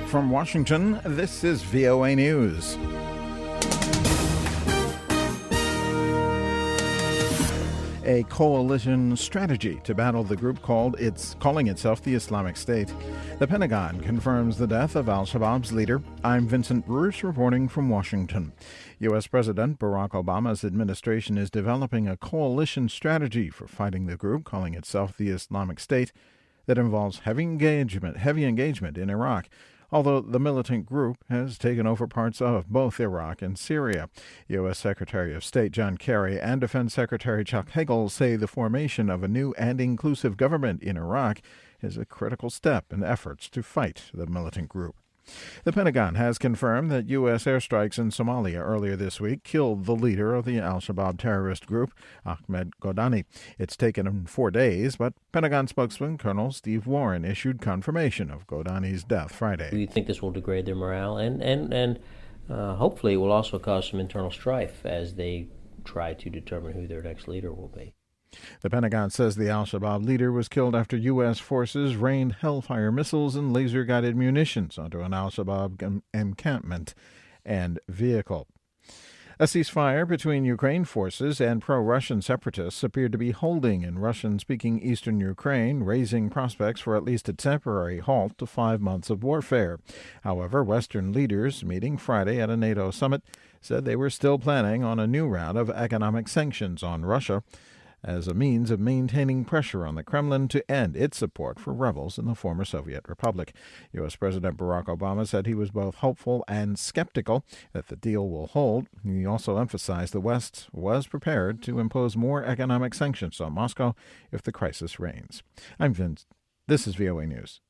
From Washington, this is VOA News. A coalition strategy to battle the group calling itself the Islamic State. The Pentagon confirms the death of al-Shabab's leader. I'm Vincent Bruce reporting from Washington. U.S. President Barack Obama's administration is developing a coalition strategy for fighting the group calling itself the Islamic State that involves heavy engagement in Iraq, although the militant group has taken over parts of both Iraq and Syria. U.S. Secretary of State John Kerry and Defense Secretary Chuck Hagel say the formation of a new and inclusive government in Iraq is a critical step in efforts to fight the militant group. The Pentagon has confirmed that U.S. airstrikes in Somalia earlier this week killed the leader of the al-Shabab terrorist group, Ahmed Godane. It's taken 4 days, but Pentagon spokesman Colonel Steve Warren issued confirmation of Godane's death Friday. We think this will degrade their morale and hopefully will also cause some internal strife as they try to determine who their next leader will be. The Pentagon says the al-Shabab leader was killed after U.S. forces rained Hellfire missiles and laser-guided munitions onto an al-Shabab encampment and vehicle. A ceasefire between Ukraine forces and pro-Russian separatists appeared to be holding in Russian-speaking eastern Ukraine, raising prospects for at least a temporary halt to 5 months of warfare. However, Western leaders meeting Friday at a NATO summit said they were still planning on a new round of economic sanctions on Russia as a means of maintaining pressure on the Kremlin to end its support for rebels in the former Soviet Republic. U.S. President Barack Obama said he was both hopeful and skeptical that the deal will hold. He also emphasized the West was prepared to impose more economic sanctions on Moscow if the crisis reigns. I'm Vince. This is VOA News.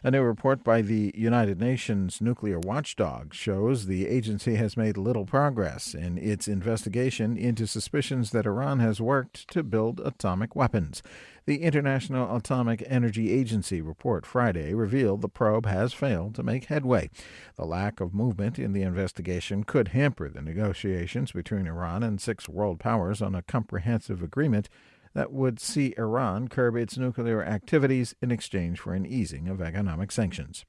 A new report by the United Nations nuclear watchdog shows the agency has made little progress in its investigation into suspicions that Iran has worked to build atomic weapons. The International Atomic Energy Agency report Friday revealed the probe has failed to make headway. The lack of movement in the investigation could hamper the negotiations between Iran and 6 world powers on a comprehensive agreement that would see Iran curb its nuclear activities in exchange for an easing of economic sanctions.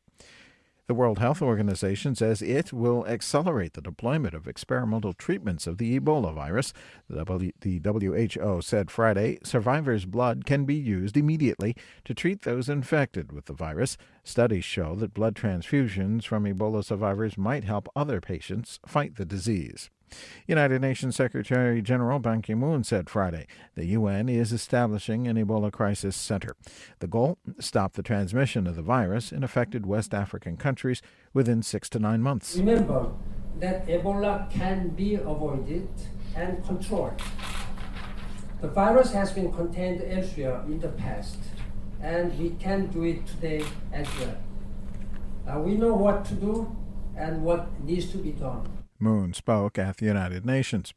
The World Health Organization says it will accelerate the deployment of experimental treatments of the Ebola virus. The WHO said Friday survivors' blood can be used immediately to treat those infected with the virus. Studies show that blood transfusions from Ebola survivors might help other patients fight the disease. United Nations Secretary General Ban Ki-moon said Friday the UN is establishing an Ebola crisis center. The goal? Stop the transmission of the virus in affected West African countries within 6 to 9 months. Remember that Ebola can be avoided and controlled. The virus has been contained elsewhere in the past, and we can do it today as well. We know what to do and what needs to be done. Moon spoke at the United Nations.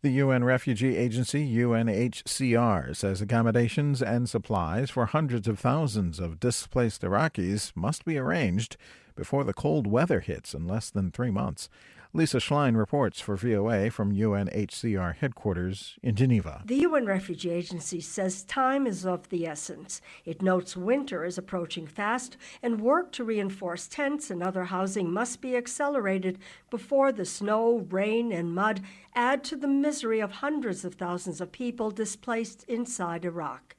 The UN Refugee Agency, UNHCR, says accommodations and supplies for hundreds of thousands of displaced Iraqis must be arranged before the cold weather hits in less than 3 months. Lisa Schlein reports for VOA from UNHCR headquarters in Geneva. The UN Refugee Agency says time is of the essence. It notes winter is approaching fast, and work to reinforce tents and other housing must be accelerated before the snow, rain, and mud add to the misery of hundreds of thousands of people displaced inside Iraq.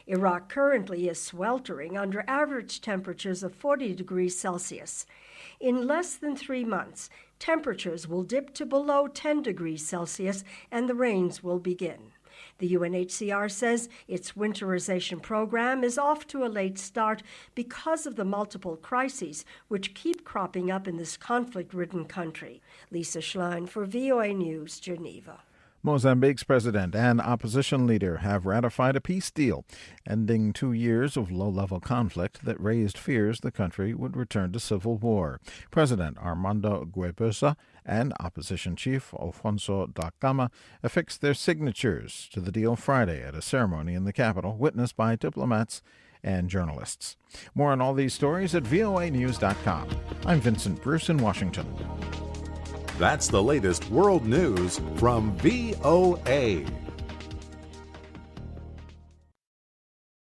Iraq currently is sweltering under average temperatures of 40 degrees Celsius. In less than 3 months, temperatures will dip to below 10 degrees Celsius and the rains will begin. The UNHCR says its winterization program is off to a late start because of the multiple crises which keep cropping up in this conflict-ridden country. Lisa Schlein for VOA News, Geneva. Mozambique's president and opposition leader have ratified a peace deal, ending 2 years of low-level conflict that raised fears the country would return to civil war. President Armando Guebuza and opposition chief Alfonso da Gama affixed their signatures to the deal Friday at a ceremony in the capital, witnessed by diplomats and journalists. More on all these stories at voanews.com. I'm Vincent Bruce in Washington. That's the latest world news from VOA.